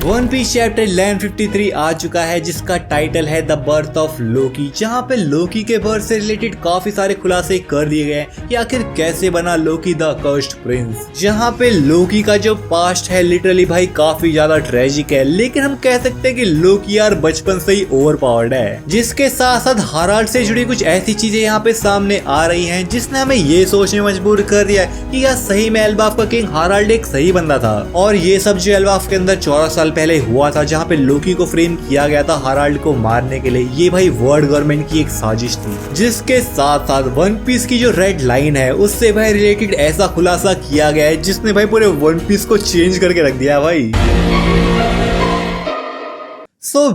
One piece chapter 1153 आ चुका है जिसका टाइटल है द बर्थ ऑफ लोकी, जहाँ पे लोकी के बर्थ से रिलेटेड काफी सारे खुलासे कर दिए गए कि आखिर कैसे बना लोकी द कर्स्ड प्रिंस। जहाँ पे लोकी का जो पास्ट है लिटरली भाई काफी ज्यादा ट्रेजिक है, लेकिन हम कह सकते हैं कि लोकी यार बचपन से ही ओवर पावर्ड है, जिसके साथ साथ हाराल्ड से जुड़ी कुछ ऐसी चीजें यहाँ पे सामने आ रही है जिसने हमें ये सोचने मजबूर कर दिया कि क्या सही में एल्बाफ का किंग हाराल्ड एक सही बंदा था। और ये सब जो एल्बाफ के अंदर 14 साल पहले हुआ था, जहाँ पे लोकी को फ्रेम किया गया था हाराल्ड को मारने के लिए, ये भाई वर्ल्ड गवर्नमेंट की एक साजिश थी। जिसके साथ साथ वन पीस की जो रेड लाइन है उससे भाई रिलेटेड ऐसा खुलासा किया गया है जिसने भाई पूरे वन पीस को चेंज करके रख दिया भाई।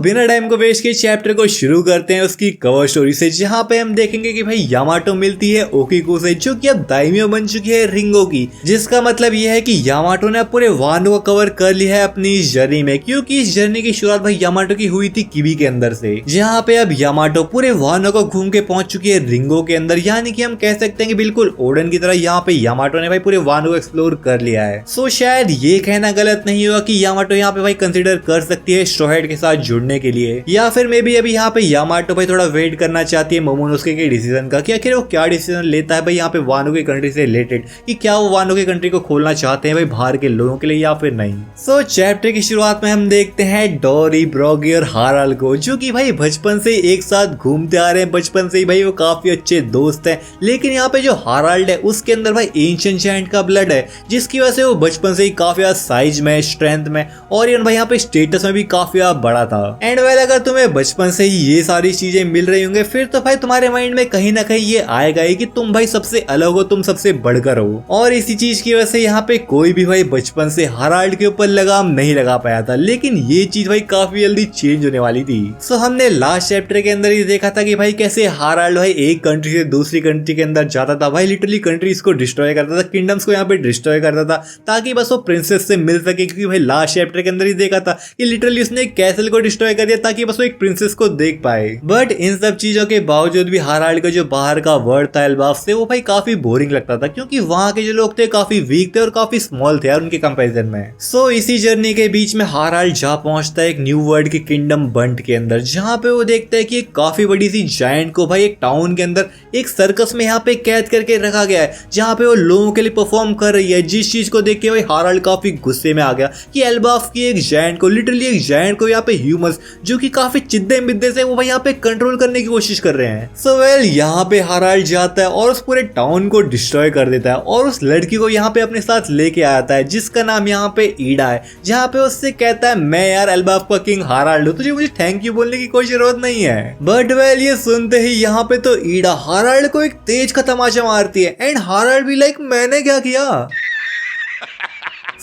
बिना टाइम को वेस्ट किए चैप्टर को शुरू करते हैं उसकी कवर स्टोरी से, जहाँ पे हम देखेंगे कि भाई यामाटो मिलती है ओकीको से, जो कि अब दाइमियो बन चुकी है रिंगो की। जिसका मतलब यह है कि यामाटो ने पूरे वानो को कवर कर लिया है अपनी इस जर्नी में, क्योंकि इस जर्नी की शुरुआत भाई यामाटो की हुई थी किबी के अंदर से, जहाँ पे अब यामाटो पूरे वानो को घूम के पहुंच चुकी है रिंगो के अंदर। यानी कि हम कह सकते हैं कि बिल्कुल ओडन की तरह यहाँ पे यामाटो ने भाई पूरे वानो को एक्सप्लोर कर लिया है। शायद ये कहना गलत नहीं होगा कि यामाटो यहाँ पे भाई कंसिडर कर सकती है स्ट्रॉ हैट के साथ जुड़ने के लिए, या फिर मे बी अभी यहाँ पे यामाटो भाई थोड़ा वेट करना चाहती है मोमोनोसुके के डिसीजन का कि आखिर वो क्या डिसीजन लेता है भाई यहाँ पे वानो की कंट्री से रिलेटेड, कि क्या वो वानो की कंट्री को खोलना चाहते हैं भाई बाहर के लोगों के लिए या फिर नहीं। चैप्टर की शुरुआत में हम देखते हैं डोरी, ब्रॉगी और हाराल्ड को, जो कि भाई बचपन से एक साथ घूमते आ रहे हैं, बचपन से ही भाई वो काफी अच्छे दोस्त हैं। लेकिन यहाँ पे जो हाराल्ड है उसके अंदर भाई एंशिएंट जायंट का ब्लड है, जिसकी वजह से वो बचपन से ही काफी ज्यादा साइज में, स्ट्रेंथ में और इवन भाई यहाँ पे स्टेटस में भी काफी ज्यादा बड़ा था। एंड वेल अगर तुम्हें बचपन से ही ये सारी चीजें मिल रही होंगे फिर तो भाई तुम्हारे माइंड में कहीं ना कहीं ये आएगा ही कि तुम भाई सबसे अलग हो, तुम सबसे बढ़कर हो। और इसी चीज की वजह से यहाँ पे कोई भी भाई बचपन से हाराल्ड के ऊपर लगाम नहीं लगा पाया था, लेकिन ये चीज भाई काफी जल्दी चेंज होने वाली थी। हमने लास्ट चैप्टर के अंदर ही देखा था कि भाई कैसे हाराल्ड भाई एक कंट्री से दूसरी कंट्री के अंदर जाता था, भाई लिटरली कंट्रीज को डिस्ट्रॉय करता था, किंगडम्स को यहाँ पे डिस्ट्रॉय करता था ताकि बस वो प्रिंसेस से मिल सके। क्योंकि भाई लास्ट चैप्टर के अंदर ही देखा था कि लिटरली उसने एक कैसल को डिस्ट्रॉय कर दिया ताकि बस वो एक प्रिंसेस को देख पाए। बट इन सब चीजों के बावजूद भी हाराल्ड का जो बाहर का वर्ल्ड था एल्बाफ से, वो भाई काफी बोरिंग लगता था, क्योंकि वहां के जो लोग थे काफी वीक थे और काफी स्मॉल थे यार उनके कंपैरिजन में। इसी जर्नी के बीच में हाराल्ड जा पहुंचता है एक न्यू वर्ल्ड की किंगडम बंट के अंदर, जहां पे वो देखता है कि एक काफी बड़ी सी जायंट को भाई एक टाउन के अंदर एक सर्कस में यहाँ पे कैद करके रखा गया है, जहाँ पे वो लोगों के लिए परफॉर्म कर रही है। जिस चीज को देख के भाई हाराल्ड काफी गुस्से में आ गया कि एल्बाफ की एक जायंट को, लिटरली एक जायंट को यहाँ पे ह्यूमंस जो कि काफी चिद्दे मिद्दे से वो भाई यहाँ पे कंट्रोल करने की कोशिश कर रहे हैं। यहाँ पे हाराल्ड जाता है और उस पूरे टाउन को डिस्ट्रॉय कर देता है और उस लड़की को यहाँ पे अपने साथ लेके आता है, जिसका नाम यहाँ पे ईडा है, जहाँ पे उससे कहता है मैं यार एल्बाफ का किंग हाराल्ड हूँ, तुझे मुझे थैंक यू बोलने की कोई जरूरत नहीं है। बट ये सुनते ही यहाँ पे तो ईडा हाराल्ड को एक तेज का तमाचा मारती है एंड हाराल्ड भी लाइक मैंने क्या किया।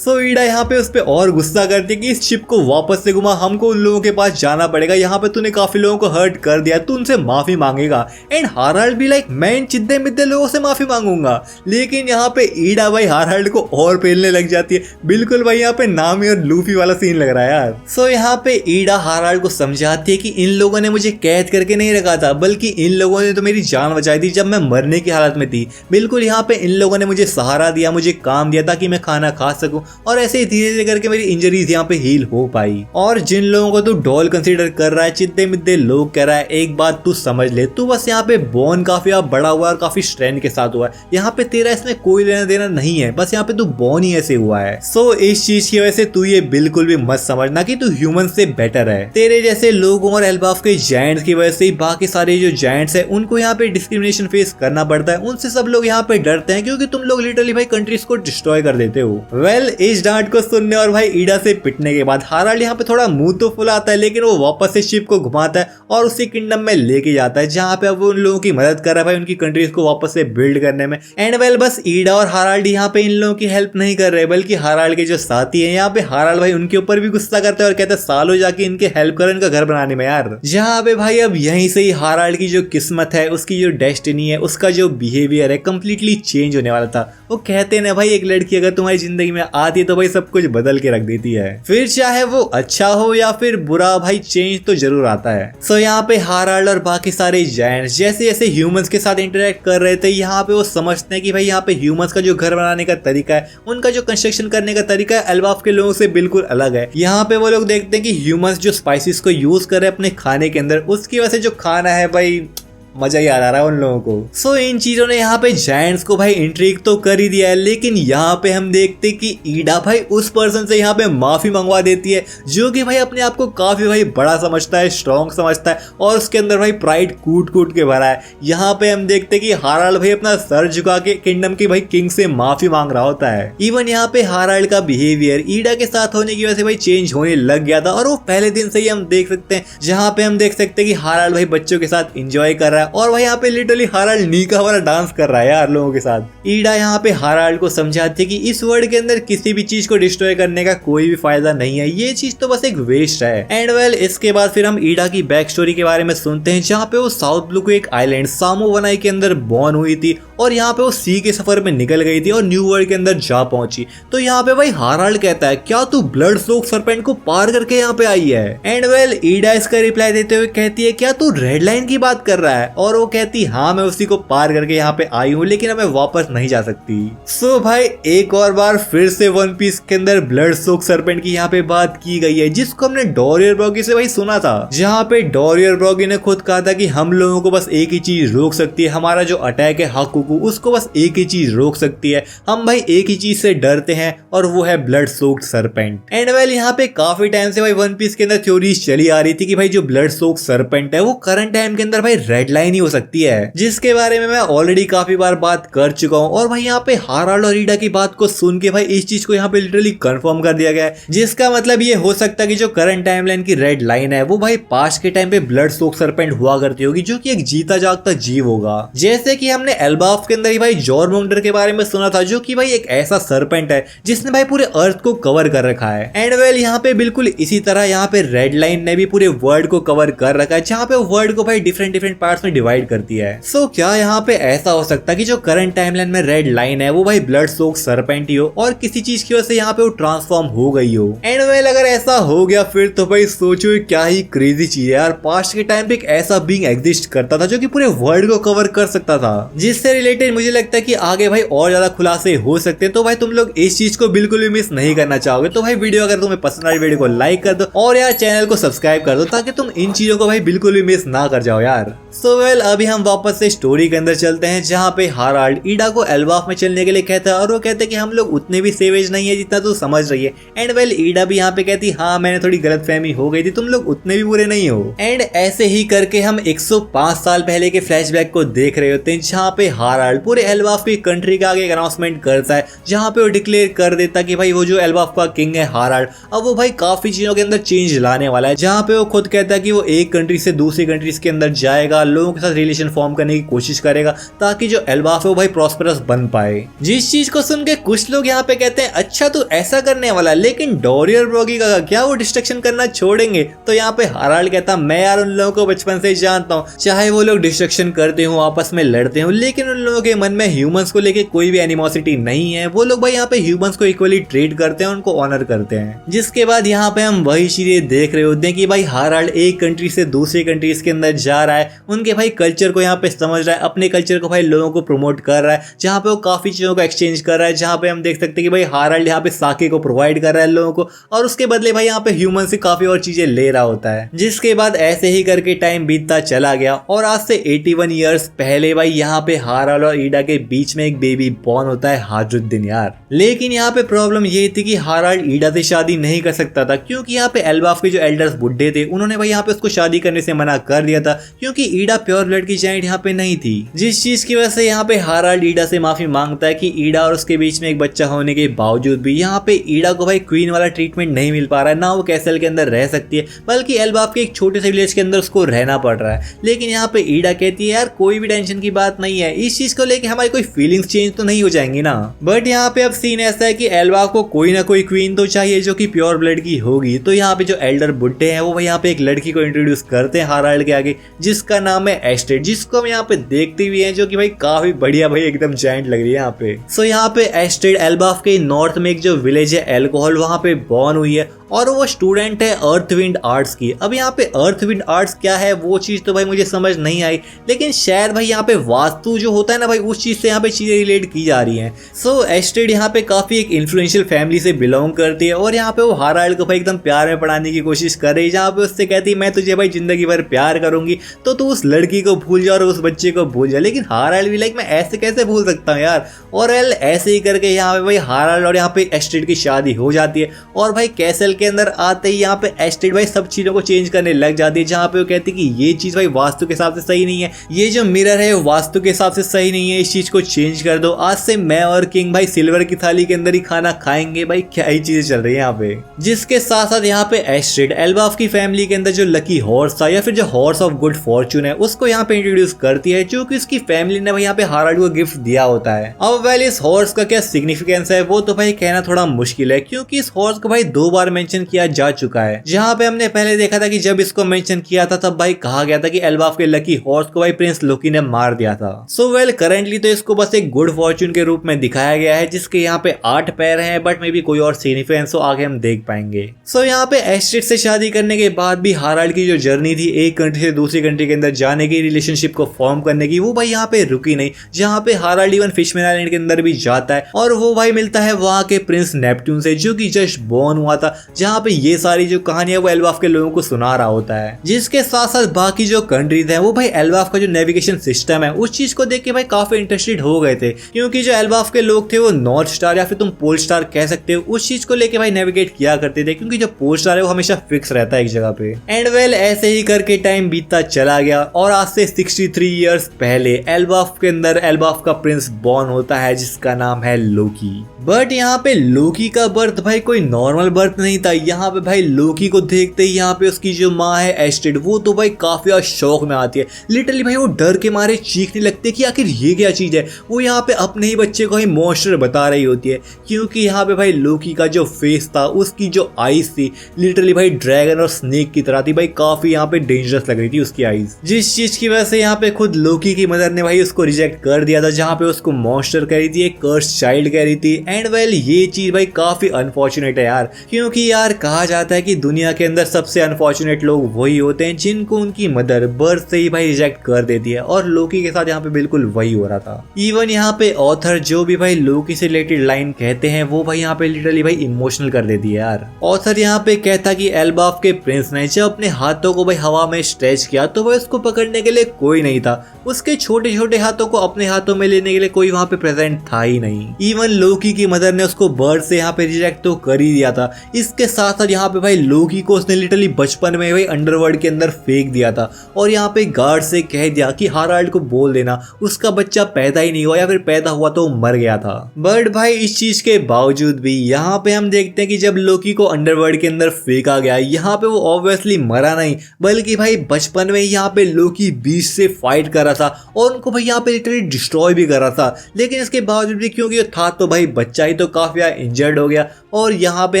ईडा यहाँ पे उस पे और गुस्सा करती है कि इस शिप को वापस से घुमा, हमको उन लोगों के पास जाना पड़ेगा, यहाँ पे तूने काफी लोगों को हर्ट कर दिया, तू उनसे माफी मांगेगा। एंड हाराल्ड भी लाइक मैं इन चिद्दे मिद्दे लोगों से माफी मांगूंगा। लेकिन यहाँ पे ईडा भाई हाराल्ड को और पेलने लग जाती है, बिल्कुल भाई यहाँ पे नामी और लूफी वाला सीन लग रहा है यार। यहाँ पे ईडा हाराल्ड को समझाती है कि इन लोगों ने मुझे कैद करके नहीं रखा था, बल्कि इन लोगों ने तो मेरी जान बचाई थी जब मैं मरने की हालत में थी। बिल्कुल यहाँ पे इन लोगों ने मुझे सहारा दिया, मुझे काम दिया ताकि मैं खाना खा सकूं, और ऐसे ही धीरे धीरे करके मेरी इंजरीज यहाँ पे हील हो पाई। और जिन लोगों को तू डॉल कंसीडर कर रहा है, चिद्दे मिद्दे लोग कह रहा है, एक बात तू समझ ले, तू बस यहाँ पे बोन काफी बड़ा हुआ और काफी स्ट्रेंथ के साथ हुआ है, यहाँ पे तेरा इसमें कोई लेना देना नहीं है, बस यहाँ पे तू बोन ही ऐसे हुआ है। इस चीज की वजह से तू ये बिल्कुल भी मत समझना कि तू ह्यूमन से बेटर है। तेरे जैसे लोगों और एल्बाफ के जायंट्स की वजह से बाकी सारे जो जायंट्स है उनको यहाँ पे डिस्क्रिमिनेशन फेस करना पड़ता है, उनसे सब लोग यहाँ पे डरते हैं क्योंकि तुम लोग लिटरली भाई कंट्रीज को डिस्ट्रॉय कर देते हो। इस डांट को सुनने और भाई ईडा से पिटने के बाद हाराल्ड यहाँ पे थोड़ा मुंह तो फुलाता है, लेकिन वो वापस से शिप को घुमाता है और उसी किंगडम में लेके जाता है, जहाँ पे अब वो उन लोगों की मदद कर रहा है भाई उनकी कंट्रीज को वापस से बिल्ड करने में। एंड बस ईडा और हाराल्ड यहाँ पे इन लोगों की हेल्प नहीं कर रहे, बल्कि हाराल्ड के जो साथी है यहाँ पे हाराल्ड भाई उनके ऊपर भी गुस्सा करता है और कहता है सालों जाके इनके हेल्प करो इनका घर बनाने में यार। जहाँ पे भाई अब यहीं से ही हाराल्ड की जो किस्मत है, उसकी जो डेस्टिनी है, उसका जो बिहेवियर है कंप्लीटली चेंज होने वाला था। वो कहते हैं ना भाई एक लड़की अगर तुम्हारी जिंदगी में आ आती है तो भाई सब कुछ बदल के रख देती है। फिर चाहे वो अच्छा हो या फिर बुरा, भाई चेंज तो जरूर आता है। सो यहाँ पे हाराल्ड और बाकी सारे जायंट्स जैसे जैसे ह्यूमंस के साथ इंटरेक्ट कर रहे थे, यहाँ पे वो समझते हैं कि भाई यहाँ पे ह्यूमंस का जो घर बनाने का तरीका है, उनका जो कंस्ट्रक्शन करने का तरीका है, एल्बाफ के लोगों से बिल्कुल अलग है। यहाँ पे वो लोग देखते हैं कि ह्यूमंस जो स्पाइसेस को यूज कर रहे हैं अपने खाने के अंदर, उसकी वजह से जो खाना है भाई मजा ही आ रहा है उन लोगों को। सो इन चीजों ने यहाँ पे जायंट्स को भाई इंट्रिग तो कर ही दिया है, लेकिन यहाँ पे हम देखते कि ईडा भाई उस पर्सन से यहाँ पे माफी मंगवा देती है जो कि भाई अपने आप को काफी भाई बड़ा समझता है, स्ट्रॉन्ग समझता है और उसके अंदर भाई प्राइड कूट कूट के भरा है। यहाँ पे हम देखते कि हाराल्ड भाई अपना सर झुका के किंगडम के भाई किंग से माफी मांग रहा होता है। इवन यहाँ पे हाराल्ड का बिहेवियर ईडा के साथ होने की वजह से भाई चेंज होने लग गया था और वो पहले दिन से ही हम देख सकते हैं, जहाँ पे हम देख सकते हैं कि हाराल्ड भाई बच्चों के साथ इंजॉय कर रहा है और भाई यहाँ पे लिटरली हाराल्ड नीका वाला डांस कर रहा है यार लोगों के साथ। ईडा यहाँ पे हाराल्ड को समझाती है कि इस वर्ल्ड के अंदर किसी भी चीज को डिस्ट्रॉय करने का कोई भी फायदा नहीं है, ये चीज तो बस एक वेस्ट है। एंड वेल इसके बाद फिर हम ईडा की बैक स्टोरी के बारे में सुनते हैं, जहाँ पे वो साउथ ब्लू को एक आइलैंड सामो वनाई के अंदर बॉर्न हुई थी और यहाँ पे वो सी के सफर में निकल गई थी और न्यू वर्ल्ड के अंदर जा पहुंची। तो यहाँ पे भाई हाराल्ड कहता है क्या तू ब्लड सोक सरपेंट को पार करके यहाँ पे आई है? एंड वेल ईडा इसका रिप्लाई देते हुए कहती है क्या तू रेड लाइन की बात कर रहा है? और वो कहती हाँ मैं उसी को पार करके यहाँ पे आई हूँ, लेकिन अब मैं वापस नहीं जा सकती। सो भाई एक और बार फिर से वन पीस के अंदर ब्लड सोक सरपेंट की यहाँ पे बात की गई है, जिसको हमने डोरियर ब्रॉगी से भाई सुना था, जहाँ पे डोरियर ब्रॉगी ने खुद कहा था कि हम लोगों को बस एक ही चीज रोक सकती है, हमारा जो अटैक है हाकुकू उसको बस एक ही चीज रोक सकती है, हम भाई एक ही चीज से डरते हैं और वो है blood soaked serpent. And well यहाँ पे काफी टाइम से भाई वन पीस के अंदर थ्योरीज चली आ रही थी कि भाई जो ब्लड सोक्ड सरपेंट है वो करंट टाइम के अंदर भाई रेड लाइन ही हो सकती है, जिसके बारे में मैं ऑलरेडी काफी बार बात कर चुका हूँ। और भाई यहाँ पे हाराल्ड और ईडा की बात को सुन के भाई इस चीज को यहाँ पे लिटरली कंफर्म कर दिया गया है, जिसका मतलब ये हो सकता है कि जो करंट टाइमलाइन की रेड लाइन है वो भाई पास्ट के टाइम पे ब्लड सोक्ड सरपेंट हुआ करती होगी, जो कि एक जीता जागता जीव होगा। जैसे कि हमने एल्बाफ के अंदर ही भाई जॉरमोंडर के बारे में सुना था, जो कि भाई एक ऐसा सरपेंट है जिसने भाई पूरे अर्थ को कवर कर रखा है। एंड वेल यहाँ पे बिल्कुल इसी तरह यहाँ पे रेड लाइन ने भी पूरे वर्ल्ड को कवर कर रखा है, जहाँ पे वर्ल्ड को भाई डिफरेंट डिफरेंट पार्ट्स में डिवाइड करती है। सो क्या यहाँ पे ऐसा हो सकता है कि जो करंट टाइमलाइन में रेड लाइन है वो भाई ब्लड सोक्ड सरपेंट ही हो और किसी चीज की वजह से यहाँ पे वो ट्रांसफॉर्म हो गई हो? एंड वेल अगर ऐसा हो गया फिर तो भाई सोचो क्या ही क्रेजी चीज है यार। पास्ट के टाइम पे एक ऐसा बीइंग एग्जिस्ट करता था जो कि पूरे वर्ल्ड को कवर कर सकता था, जिससे रिलेटेड मुझे लगता है कि आगे भाई और ज्यादा खुलासे हो सकते हैं। तो भाई तुम लोग इस चीज को बिल्कुल भी मिस नहीं करना चाहोगे। तो भाई वीडियो अगर तुम्हें पसंद आई वीडियो को लाइक कर दो और यार चैनल को सब्सक्राइब कर दो, ताकि तुम इन चीजों को भाई बिल्कुल भी मिस ना कर जाओ यार। सो वेल अभी हम वापस से स्टोरी के अंदर चलते हैं, जहाँ पे हाराल्ड ईडा को एल्बाफ में चलने के लिए कहता है और वो कहते हैं कि हम लोग उतने भी सेवेज नहीं है जितना तू समझ रही है। एंड वेल ईडा भी यहाँ पे कहती हाँ मैंने थोड़ी गलतफहमी हो गई थी, तुम लोग उतने भी बुरे नहीं हो। एंड ऐसे ही करके हम 105 साल पहले के फ्लैशबैक को देख रहे होते हैं, जहाँ पे हाराल्ड पूरे एल्बाफ की कंट्री का आगे एक अनाउंसमेंट करता है, जहाँ पे वो डिक्लेयर कर देता कि भाई वो जो एल्बाफ का किंग है हाराल्ड, अब वो भाई काफी चीजों के अंदर चेंज लाने वाला है। जहाँ पे वो खुद कहता है कि वो एक कंट्री से दूसरी कंट्रीज के अंदर जाएगा, लोगों के साथ रिलेशन फॉर्म करने की कोशिश करेगा, ताकि जो एल्बाफ है वो भाई प्रॉस्पेरस बन पाए। जिस चीज को सुन के कुछ लोग यहाँ पे कहते हैं अच्छा तू ऐसा करने वाला, लेकिन डोरियर ब्रॉगी का क्या वो डिस्ट्रक्शन करना छोड़ेंगे? तो यहाँ पे हाराल्ड कहता मैं यार उन लोगों को बचपन से जानता हूँ, चाहे वो लोग डिस्ट्रक्शन करते हो आपस में लड़ते हो, लेकिन उन लोगों के मन में ह्यूमंस को लेके कोई भी एनिमोसिटी नहीं है। वो लोग भाई यहाँ पे ह्यूमंस को इक्वली ट्रीट करते हैं, उनको ऑनर करते हैं। जिसके बाद यहाँ पे हम वही चीजें देख रहे होते हैं कि भाई हाराल्ड एक कंट्री से दूसरी कंट्रीज के अंदर जा रहा है, उनके भाई कल्चर को यहाँ पे समझ रहा है, अपने कल्चर को भाई लोगों को प्रमोट कर रहा है, जहाँ पे वो काफी चीजों को एक्सचेंज कर रहा है। जहाँ पे हम देख सकते हैं कि भाई हाराल्ड यहाँ पे साके को प्रोवाइड कर रहा है लोगों को, और उसके बदले भाई यहाँ पे ह्यूमन से काफी और चीजें ले रहा होता है। जिसके बाद ऐसे ही करके टाइम बीतता चला गया और आज से 81 ईयर्स पहले भाई यहाँ पे हाराल्ड और ईडा के बीच में एक बेबी बॉर्न होता है, हाजुद्दीन यार। लेकिन यहाँ पे प्रॉब्लम ये थी कि हाराल्ड ईडा से शादी नहीं कर सकता था, क्योंकि यहाँ पे एल्बाफ के जो एल्डर्स बुड्ढे थे उन्होंने भाई यहाँ पे उसको शादी करने से मना कर दिया था, क्योंकि ईडा प्योर ब्लड की जाइंट यहाँ पे नहीं थी। जिस चीज की वजह से यहाँ पे हाराल्ड ईडा से माफी मांगता है कि ईडा और उसके बीच में एक बच्चा होने के बावजूद भी यहाँ पे ईडा को भाई क्वीन वाला ट्रीटमेंट नहीं मिल पा रहा है, ना वो कैसल के अंदर रह सकती है, बल्कि एल्बाफ के एक छोटे से विलेज के अंदर उसको रहना पड़ रहा है। लेकिन यहाँ पे ईडा कहती है यार कोई भी टेंशन की बात नहीं है, इस चीज को लेके हमारी कोई फीलिंग्स चेंज तो नहीं हो जाएंगी ना। बट यहाँ पे अब सीन ऐसा है कि एल्बाफ को कोई ना कोई क्वीन तो चाहिए जो कि प्योर ब्लड की होगी। तो यहाँ पे जो एल्डर बुड्ढे हैं वो यहाँ पे एक लड़की को इंट्रोड्यूस करते हैं हाराल्ड के आगे, जिसका नाम है एस्टेड, जिसको हम यहाँ पे देखते भी हैं, जो कि भाई काफी बढ़िया भाई एकदम जायंट लग रही है यहाँ पे। सो यहाँ पे एस्टेड एल्बाफ के नॉर्थ में एक जो विलेज है एल्कोहल, वहाँ पे बॉर्न हुई है और वो स्टूडेंट है अर्थविंड आर्ट्स की। अब यहाँ पे अर्थविंड आर्ट्स क्या है वो चीज तो भाई मुझे समझ नहीं आई, लेकिन शायद भाई यहाँ पे वास्तु जो होता है ना भाई, उस चीज से यहाँ पे चीजें रिलेट की जा रही हैं। सो एस्टेड यहाँ पे काफी एक इन्फ्लुएंशियल फैमिली से बिलोंग करती है और यहाँ पे वो हाराल्ड को भाई एकदम प्यार में पढ़ाने की कोशिश कर रही है, जहाँ पे उससे कहती है मैं तुझे भाई जिंदगी भर प्यार करूंगी, तो तू उस लड़की को भूल जा और उस बच्चे को भूल जा। लेकिन हाराल्ड भी लाइक मैं ऐसे कैसे भूल सकता हूँ यार। और ऐसे ही करके यहाँ पे भाई हाराल्ड और यहाँ पे एस्टेड की शादी हो जाती है और भाई कैसल के अंदर आते ही यहाँ पे एस्टेड भाई सब चीजों को चेंज करने लग जाती है, जहाँ पे वो कहती है कि ये चीज भाई वास्तु के हिसाब से सही नहीं है, ये जो मिरर है वास्तु के हिसाब से सही नहीं है, इस चीज को चेंज कर दो, आज से मैं और किंग भाई सिल्वर की थाली के अंदर ही खाना खाएंगे। भाई क्या ही चीजें चल रही है यहाँ पे। जिसके साथ साथ यहाँ पे एस्टेड एल्बाफ की फैमिली के अंदर जो लकी हॉर्स था या फिर जो हॉर्स ऑफ गुड फॉर्चून है उसको यहाँ पे इंट्रोड्यूस करती है, जो कि उसकी फैमिली ने भाई यहाँ पे हाराल्ड को गिफ्ट दिया होता है। अब वेल इस हॉर्स का क्या सिग्निफिकेंस है वो तो भाई कहना थोड़ा मुश्किल है, क्योंकि इस हॉर्स को भाई 2 बार मेंशन किया जा चुका है। जहाँ पे हमने पहले देखा था कि जब इसको मेंशन किया था तब भाई कहा गया था कि एल्बाफ के लकी हॉर्स को भाई प्रिंस लोकी ने मार दिया था। सो वेल करेंटली तो इसको बस एक गुड फॉर्चून के रूप में दिखाया गया है, जिसके यहाँ पे 8 पैर हैं, बट मे बी कोई और सिग्निफिकेंस हो आगे हम देख पाएंगे। सो यहाँ पे एस्टेड से शादी करने के बाद भी हाराल्ड की जो जर्नी थी एक कंट्री से दूसरी कंट्री के अंदर जाने की, रिलेशनशिप को फॉर्म करने की, वो भाई यहाँ पे रुकी नहीं। जहाँ पे हाराल्ड इवन फिशमैन आइलैंड के अंदर भी जाता है और वो भाई मिलता है वहाँ के प्रिंस नेपट्यून से, जो कि जस्ट बॉर्न हुआ था, जहाँ पे ये सारी जो कहानी है वो एल्बाफ के लोगों को सुना रहा होता है। जिसके साथ साथ बाकी जो कंट्रीज हैं वो भाई एल्बाफ का जो नेविगेशन सिस्टम है उस चीज को देख के भाई काफी इंटरेस्टेड हो गए थे, क्योंकि जो एल्बाफ के लोग थे वो नॉर्थ स्टार या फिर तुम पोल स्टार कह सकते हो, उस चीज को लेके भाई नेविगेट किया करते थे, क्योंकि जो पोल स्टार है वो हमेशा फिक्स रहता है एक जगह पे। एंड वेल ऐसे ही करके टाइम बीतता चला गया और आज से 63 ईयर्स पहले एल्बाफ के अंदर एल्बाफ का प्रिंस बॉर्न होता है, जिसका नाम है लोकी। बट यहाँ पे लोकी का बर्थ भाई कोई नॉर्मल बर्थ नहीं था। यहाँ पे भाई लोकी को देखते ही यहाँ पे उसकी जो माँ है एस्टेड, वो तो भाई काफी शौक में आती है। लिटरली भाई वो डर के मारे चीखने लगती है कि आखिर ये क्या चीज है। वो यहाँ पे अपने ही बच्चे को ही मॉन्स्टर बता रही होती है, क्योंकि यहाँ पे भाई लोकी का जो फेस था, उसकी जो आईज थी, लिटरली भाई ड्रैगन और स्नेक की तरह थी भाई, काफी यहाँ पे डेंजरस लग रही थी उसकी आईज, जिस चीज की वजह से यहाँ पे खुद लोकी की मदर ने भाई उसको रिजेक्ट कर दिया था, जहाँ पे उसको मॉन्स्टर कह रही थी, एक कर्स चाइल्ड कह रही थी। एंड वेल ये चीज भाई काफी अनफॉर्चुनेट है यार, क्योंकि यार कहा जाता है कि दुनिया के अंदर सबसे अनफॉर्चुनेट लोग वही होते हैं जिनको उनकी मदर बर्थ से ही भाई रिजेक्ट कर देती है, और लोकी के साथ यहाँ पे बिल्कुल वही हो रहा था। इवन यहाँ पे ऑथर जो भी भाई लोकी से रिलेटेड लाइन कहते हैं वो भाई यहाँ पे लिटरली भाई इमोशनल कर देती है यार। ऑथर यहाँ पे कहता कि एल्बाफ के प्रिंस ने जब अपने हाथों को भाई हवा में स्ट्रेच किया तो भाई उसको पकड़ने के लिए कोई नहीं था, उसके छोटे छोटे हाथों को अपने हाथों में लेने के लिए कोई वहाँ पे प्रेजेंट था ही नहीं। इवन लोकी की मदर ने उसको बर्थ से यहाँ पे रिजेक्ट तो कर ही दिया था। इसके साथ साथ यहाँ पे भाई लोकी को उसने लिटरली बचपन में भाई अंडरवर्ल्ड के अंदर फेंक दिया था, और यहाँ पे गार्ड से कह दिया कि हाराल्ड को बोल देना उसका बच्चा पैदा ही नहीं हुआ, या फिर पैदा हुआ तो मर गया था। बट भाई इस चीज के बावजूद भी यहाँ पे हम देखते हैं कि जब लोकी को अंडरवर्ल्ड के अंदर फेंका गया, यहाँ पे वो ऑब्वियसली मरा नहीं, बल्कि भाई बचपन में यहाँ पे लोकी बीच से फाइट कर रहा था और उनको भाई यहाँ पे लिटरली डिस्ट्रॉय भी कर रहा था। लेकिन इसके बावजूद भी क्योंकि था तो भाई बच्चा ही, तो काफी इंजर्ड हो गया। और यहाँ पे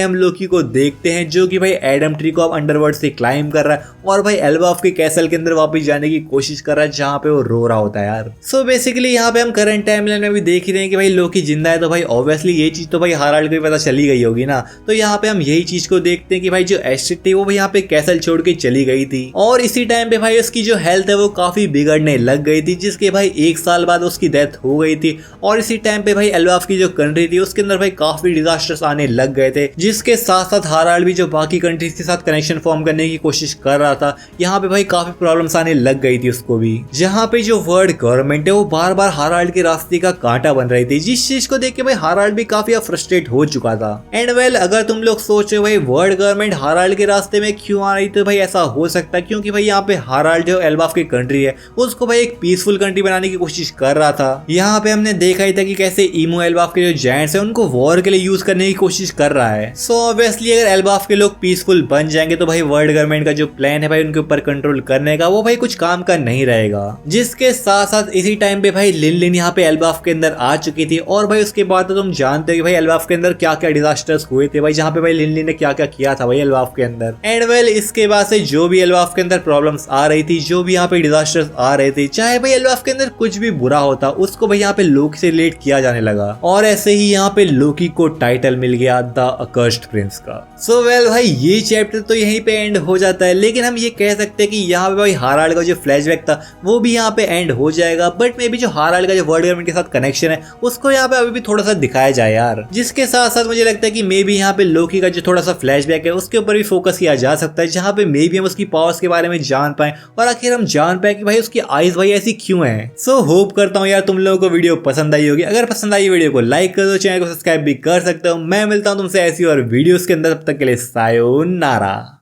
हम लोकी को देखते हैं जो कि भाई एडम ट्री को अब अंडरवर्ल्ड से क्लाइम कर रहा है और भाई एल्बाफ के कैसल के अंदर वापस जाने की कोशिश कर रहा है, जहाँ पे वो रो रहा होता है यार। सो बेसिकली यहाँ पे हम करंट टाइमलाइन में भी देख ही रहे हैं कि भाई लोकी जिंदा है, तो भाई ऑब्वियसली ये चीज तो भाई हाराल्ड को भी पता चली गई होगी ना। तो यहाँ पे हम यही चीज को देखते हैं कि भाई जो एस्टेड थी वो भाई यहाँ पे कैसल छोड़ के चली गई थी, और इसी टाइम पे भाई उसकी जो हेल्थ है वो काफी बिगड़ने लग गई थी, जिसके भाई 1 साल बाद उसकी डेथ हो गई थी। और इसी टाइम पे भाई एल्बाफ की जो कंट्री थी उसके अंदर भाई काफी डिजास्टर्स आने लग गए थे, जिसके साथ साथ हाराल्ड भी जो बाकी कंट्रीज के साथ कनेक्शन फॉर्म करने की कोशिश कर रहा था, यहाँ पे भाई काफी प्रॉब्लम्स आने लग गई थी उसको भी, जहाँ पे जो वर्ल्ड गवर्नमेंट है वो बार बार हाराल्ड के रास्ते का कांटा बन रही थी, जिस चीज को देख के भाई हाराल्ड भी काफी फ्रस्ट्रेट हो चुका था। एंड वेल अगर तुम लोग सोचो भाई वर्ल्ड गवर्नमेंट हाराल्ड के रास्ते में क्यों आ रही, तो भाई ऐसा हो सकता है क्योंकि भाई यहाँ पे हाराल्ड जो एल्बाफ की कंट्री है उसको भाई एक पीसफुल कंट्री बनाने की कोशिश कर रहा था। यहाँ पे हमने देखा ही था कि कैसे ईमो एल्बाफ के जो जायंट्स है उनको वॉर के लिए यूज करने की कोशिश कोशिश कर रहा है। सो ऑब्वियसली अगर एल्बाफ के लोग पीसफुल बन जाएंगे तो भाई वर्ल्ड गवर्नमेंट का जो प्लान है भाई उनके ऊपर कंट्रोल करने का वो भाई कुछ काम का नहीं रहेगा। जिसके साथ साथ इसी टाइम पे भाई लिन यहाँ पे एल्बाफ के अंदर आ चुकी थी और भाई उसके बाद तो तुम जानते हो कि भाई एल्बाफ के अंदर क्या क्या डिजास्टर्स हुए थे भाई, जहाँ पे भाई लिन ने क्या क्या किया था भाई एल्बाफ के अंदर। एंड वेल इसके बाद से जो भी एल्बाफ के अंदर प्रॉब्लम्स आ रही थी, जो भी यहाँ पे डिजास्टर्स आ रहे थे, चाहे भाई एल्बाफ के अंदर कुछ भी बुरा होता उसको भाई यहाँ पे लोकी से रिलेट किया जाने लगा और ऐसे ही यहाँ पे लोकी को टाइटल मिल गया द अकर्स्ड प्रिंस का। सो वेल भाई ये चैप्टर तो यहीं पे एंड हो जाता है, लेकिन हम ये कह सकते हैं कि यहाँ पे भाई हाराल्ड का जो फ्लैशबैक था वो भी यहाँ पे एंड हो जाएगा, बट मे बी जो हाराल्ड का जो वर्ल्ड गवर्नमेंट के साथ कनेक्शन है उसको यहाँ पे अभी भी थोड़ा सा दिखाया जाए यार। जिसके साथ साथ मुझे लगता है कि मे बी यहाँ पे लोकी का जो थोड़ा सा फ्लैशबैक है उसके ऊपर भी फोकस किया जा सकता है, जहाँ पे मे बी हम उसकी पावर्स के बारे में जान पाए और आखिर हम जान पाए कि भाई उसकी आईज भाई ऐसी क्यों है। सो होप करता हूँ यार तुम लोगों को वीडियो पसंद आई होगी। अगर पसंद आई वीडियो को लाइक कर दो, चैनल को सब्सक्राइब भी कर सकते हो। मैं मिलता हूँ तुमसे ऐसी और वीडियोस के अंदर, तब तक के लिए सायोनारा।